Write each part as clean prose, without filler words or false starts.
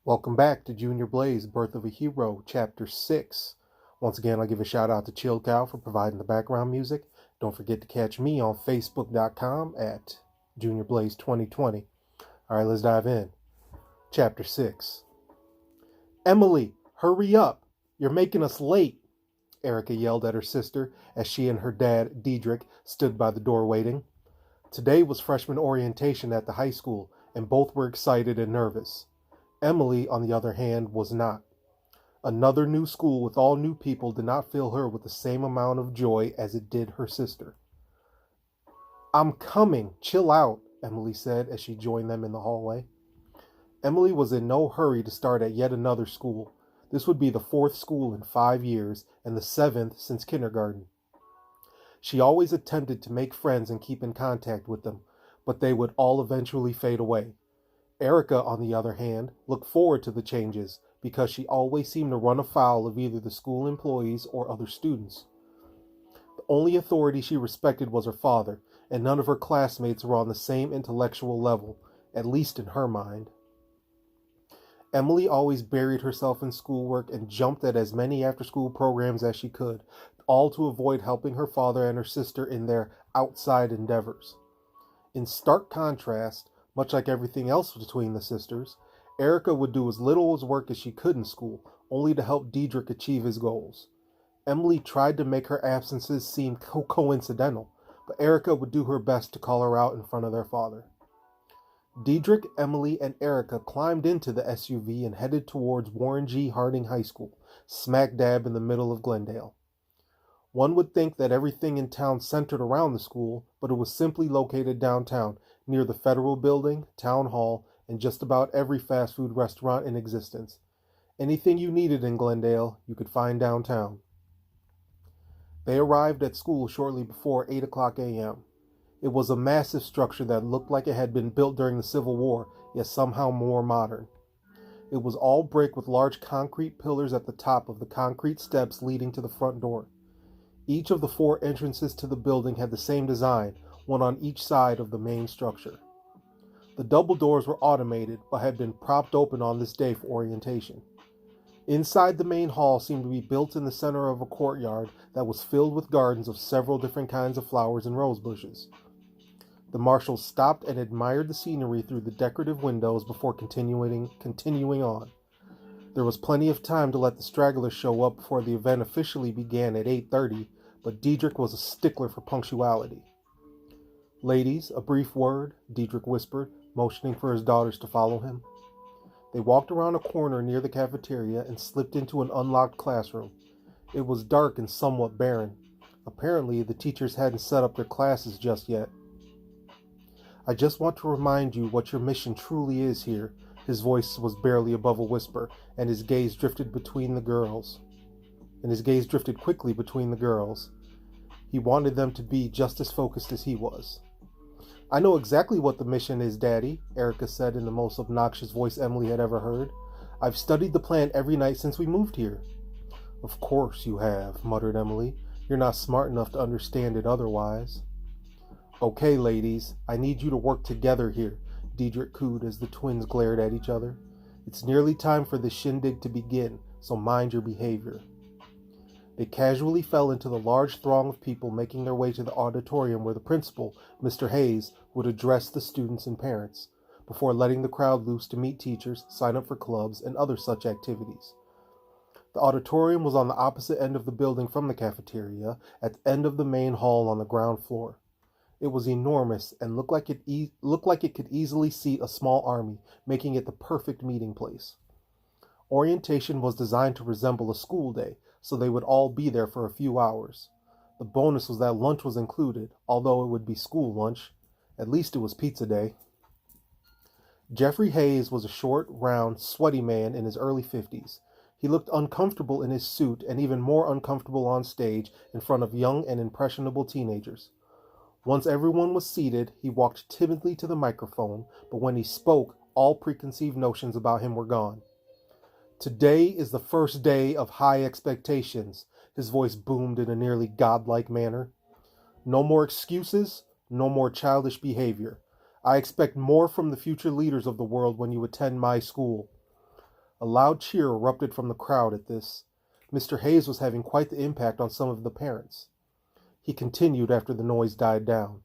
Welcome back to Junior Blaze, Birth of a Hero, Chapter 6. Once again, I'll give a shout out to Chill Cow for providing the background music. Don't forget to catch me on Facebook.com at Junior Blaze 2020. Alright, let's dive in. Chapter 6. Emily, hurry up! You're making us late! Erica yelled at her sister as she and her dad, Diedrich, stood by the door waiting. Today was freshman orientation at the high school, and both were excited and nervous. Emily, on the other hand, was not. Another new school with all new people did not fill her with the same amount of joy as it did her sister. I'm coming, chill out, Emily said as she joined them in the hallway. Emily was in no hurry to start at yet another school. This would be the 4th school in 5 years and the 7th since kindergarten. She always attempted to make friends and keep in contact with them, but they would all eventually fade away. Erica, on the other hand, looked forward to the changes because she always seemed to run afoul of either the school employees or other students. The only authority she respected was her father, and none of her classmates were on the same intellectual level, at least in her mind. Emily always buried herself in schoolwork and jumped at as many after-school programs as she could, all to avoid helping her father and her sister in their outside endeavors. In stark contrast, much like everything else between the sisters, Erica would do as little work as she could in school, only to help Diedrich achieve his goals. Emily tried to make her absences seem coincidental, but Erica would do her best to call her out in front of their father. Diedrich, Emily, and Erica climbed into the SUV and headed towards Warren G. Harding High School, smack dab in the middle of Glendale. One would think that everything in town centered around the school, but it was simply located downtown, near the Federal Building, Town Hall, and just about every fast food restaurant in existence. Anything you needed in Glendale, you could find downtown. They arrived at school shortly before 8 o'clock a.m. It was a massive structure that looked like it had been built during the Civil War, yet somehow more modern. It was all brick with large concrete pillars at the top of the concrete steps leading to the front door. Each of the 4 entrances to the building had the same design, one on each side of the main structure. The double doors were automated, but had been propped open on this day for orientation. Inside the main hall seemed to be built in the center of a courtyard that was filled with gardens of several different kinds of flowers and rose bushes. The marshals stopped and admired the scenery through the decorative windows before continuing on. There was plenty of time to let the stragglers show up before the event officially began at 8:30, but Diedrich was a stickler for punctuality. Ladies, a brief word, Diedrich whispered, motioning for his daughters to follow him. They walked around a corner near the cafeteria and slipped into an unlocked classroom. It was dark and somewhat barren. Apparently, the teachers hadn't set up their classes just yet. I just want to remind you what your mission truly is here. His voice was barely above a whisper, and his gaze drifted quickly between the girls. He wanted them to be just as focused as he was. I know exactly what the mission is, Daddy, Erica said in the most obnoxious voice Emily had ever heard. I've studied the plan every night since we moved here. Of course you have, muttered Emily. You're not smart enough to understand it otherwise. Okay, ladies, I need you to work together here, Diedrich cooed as the twins glared at each other. It's nearly time for the shindig to begin, so mind your behavior. They casually fell into the large throng of people making their way to the auditorium where the principal, Mr. Hayes, would address the students and parents, before letting the crowd loose to meet teachers, sign up for clubs, and other such activities. The auditorium was on the opposite end of the building from the cafeteria, at the end of the main hall on the ground floor. It was enormous and looked like it could easily seat a small army, making it the perfect meeting place. Orientation was designed to resemble a school day, so they would all be there for a few hours. The bonus was that lunch was included, although it would be school lunch. At least it was pizza day. Jeffrey Hayes was a short, round, sweaty man in his early 50s. He looked uncomfortable in his suit and even more uncomfortable on stage in front of young and impressionable teenagers. Once everyone was seated, he walked timidly to the microphone, but when he spoke, all preconceived notions about him were gone. Today is the first day of high expectations, his voice boomed in a nearly godlike manner. No more excuses, no more childish behavior. I expect more from the future leaders of the world when you attend my school. A loud cheer erupted from the crowd at this. Mr. Hayes was having quite the impact on some of the parents. He continued after the noise died down.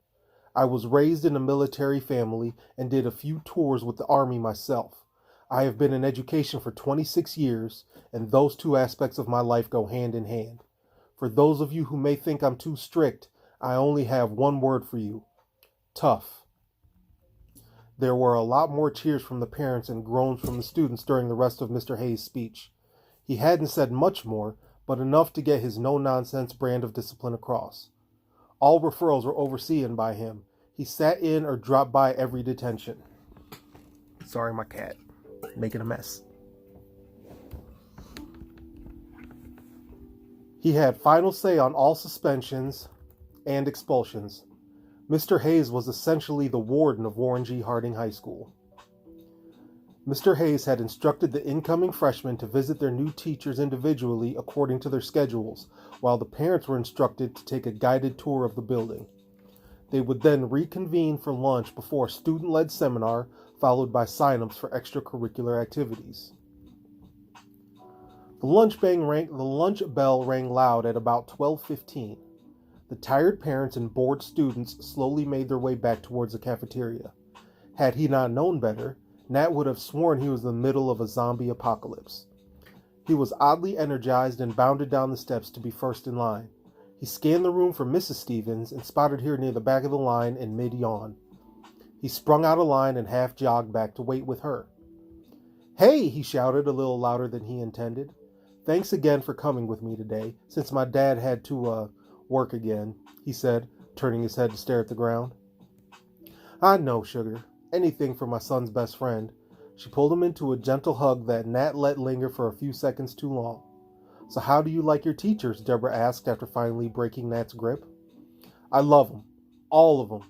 I was raised in a military family and did a few tours with the Army myself. I have been in education for 26 years, and those two aspects of my life go hand in hand. For those of you who may think I'm too strict, I only have one word for you: tough. There were a lot more cheers from the parents and groans from the students during the rest of Mr. Hayes' speech. He hadn't said much more, but enough to get his no-nonsense brand of discipline across. All referrals were overseen by him. He sat in or dropped by every detention. Sorry, my cat. Making a mess. He had final say on all suspensions and expulsions. Mr. Hayes was essentially the warden of Warren G. Harding High School. Mr. Hayes had instructed the incoming freshmen to visit their new teachers individually according to their schedules, while the parents were instructed to take a guided tour of the building. They would then reconvene for lunch before a student-led seminar, followed by sign-ups for extracurricular activities. The lunch bell rang loud at about 12:15. The tired parents and bored students slowly made their way back towards the cafeteria. Had he not known better, Nat would have sworn he was in the middle of a zombie apocalypse. He was oddly energized and bounded down the steps to be first in line. He scanned the room for Mrs. Stevens and spotted her near the back of the line in mid-yawn. He sprung out of line and half-jogged back to wait with her. "Hey!" he shouted a little louder than he intended. "Thanks again for coming with me today, since my dad had to, work again," he said, turning his head to stare at the ground. "I know, sugar. Anything for my son's best friend." She pulled him into a gentle hug that Nat let linger for a few seconds too long. "So how do you like your teachers?" Deborah asked after finally breaking Nat's grip. "I love them. All of them.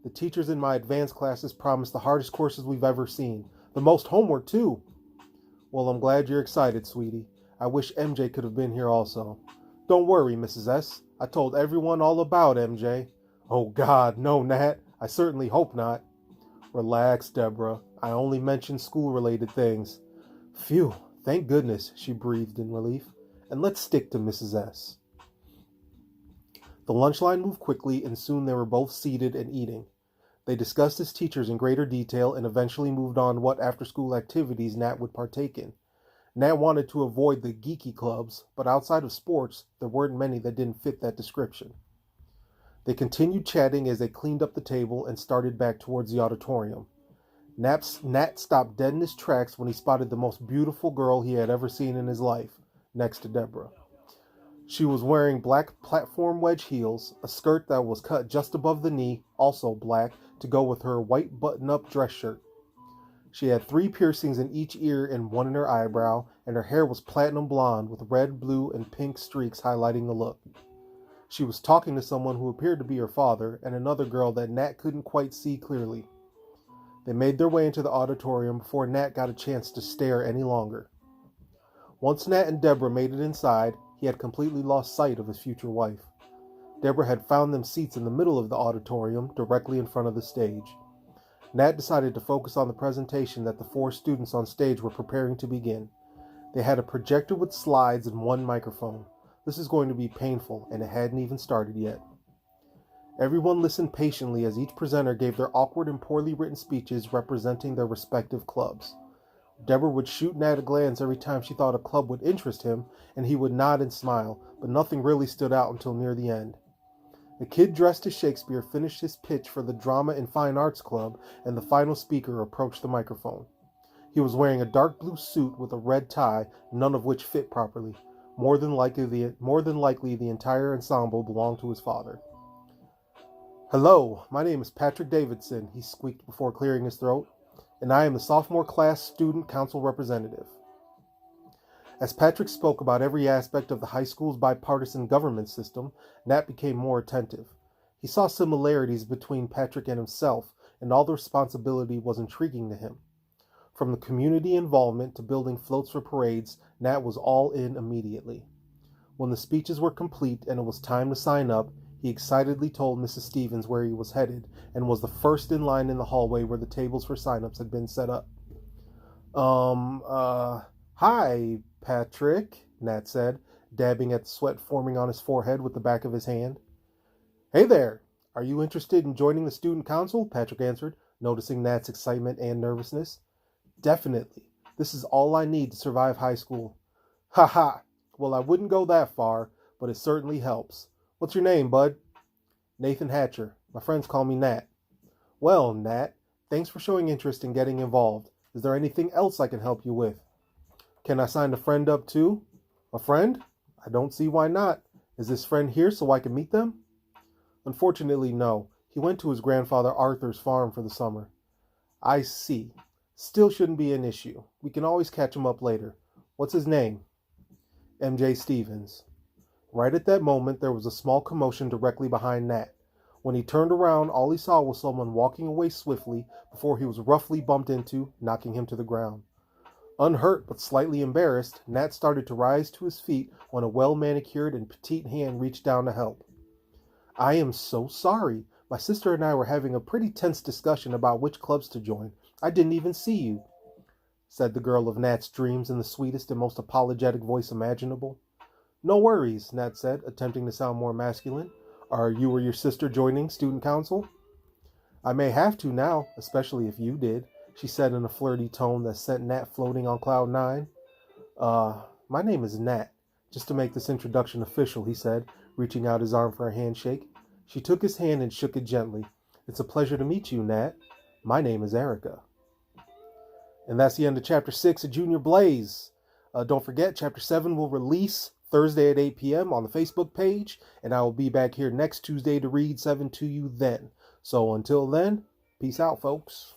The teachers in my advanced classes promise the hardest courses we've ever seen. The most homework, too." "Well, I'm glad you're excited, sweetie. I wish MJ could have been here also." "Don't worry, Mrs. S. I told everyone all about MJ." "Oh, God, no, Nat. I certainly hope not." "Relax, Deborah. I only mentioned school-related things." "Phew, thank goodness," she breathed in relief. "And let's stick to Mrs. S." The lunch line moved quickly, and soon they were both seated and eating. They discussed his teachers in greater detail and eventually moved on to what after-school activities Nat would partake in. Nat wanted to avoid the geeky clubs, but outside of sports, there weren't many that didn't fit that description. They continued chatting as they cleaned up the table and started back towards the auditorium. Nat stopped dead in his tracks when he spotted the most beautiful girl he had ever seen in his life, next to Deborah. She was wearing black platform wedge heels, a skirt that was cut just above the knee, also black, to go with her white button-up dress shirt. She had 3 piercings in each ear and 1 in her eyebrow, and her hair was platinum blonde with red, blue, and pink streaks highlighting the look. She was talking to someone who appeared to be her father and another girl that Nat couldn't quite see clearly. They made their way into the auditorium before Nat got a chance to stare any longer. Once Nat and Deborah made it inside, he had completely lost sight of his future wife. Deborah had found them seats in the middle of the auditorium, directly in front of the stage. Nat decided to focus on the presentation that the 4 students on stage were preparing to begin. They had a projector with slides and 1 microphone. This is going to be painful, and it hadn't even started yet. Everyone listened patiently as each presenter gave their awkward and poorly written speeches representing their respective clubs. Deborah would shoot Nat a glance every time she thought a club would interest him, and he would nod and smile, but nothing really stood out until near the end. The kid dressed as Shakespeare finished his pitch for the Drama and Fine Arts Club, and the final speaker approached the microphone. He was wearing a dark blue suit with a red tie, none of which fit properly. More than likely, the entire ensemble belonged to his father. "Hello, my name is Patrick Davidson," he squeaked before clearing his throat, "and I am the sophomore class student council representative." As Patrick spoke about every aspect of the high school's bipartisan government system, Nat became more attentive. He saw similarities between Patrick and himself, and all the responsibility was intriguing to him. From the community involvement to building floats for parades, Nat was all in immediately. When the speeches were complete and it was time to sign up, he excitedly told Mrs. Stevens where he was headed and was the first in line in the hallway where the tables for sign-ups had been set up. Hi, Patrick, Nat said, dabbing at the sweat forming on his forehead with the back of his hand. Hey there! Are you interested in joining the student council? Patrick answered, noticing Nat's excitement and nervousness. Definitely. This is all I need to survive high school. Ha ha! Well, I wouldn't go that far, but it certainly helps. What's your name, bud? Nathan Hatcher. My friends call me Nat. Well, Nat, thanks for showing interest in getting involved. Is there anything else I can help you with? Can I sign a friend up too? A friend? I don't see why not. Is this friend here so I can meet them? Unfortunately, no. He went to his grandfather Arthur's farm for the summer. I see. Still shouldn't be an issue. We can always catch him up later. What's his name? MJ Stevens. Right at that moment, there was a small commotion directly behind Nat. When he turned around, all he saw was someone walking away swiftly before he was roughly bumped into, knocking him to the ground. Unhurt but slightly embarrassed, Nat started to rise to his feet when a well-manicured and petite hand reached down to help. I am so sorry. My sister and I were having a pretty tense discussion about which clubs to join. I didn't even see you, said the girl of Nat's dreams in the sweetest and most apologetic voice imaginable. No worries, Nat said, attempting to sound more masculine. Are you or your sister joining student council? I may have to now, especially if you did, she said in a flirty tone that sent Nat floating on cloud nine. My name is Nat. Just to make this introduction official, he said, reaching out his arm for a handshake. She took his hand and shook it gently. It's a pleasure to meet you, Nat. My name is Erica. And that's the end of Chapter 6 of Junior Blaze. Don't forget, Chapter 7 will release Thursday at 8 p.m. on the Facebook page, and I will be back here next Tuesday to read 7 to you then. So until then, peace out, folks.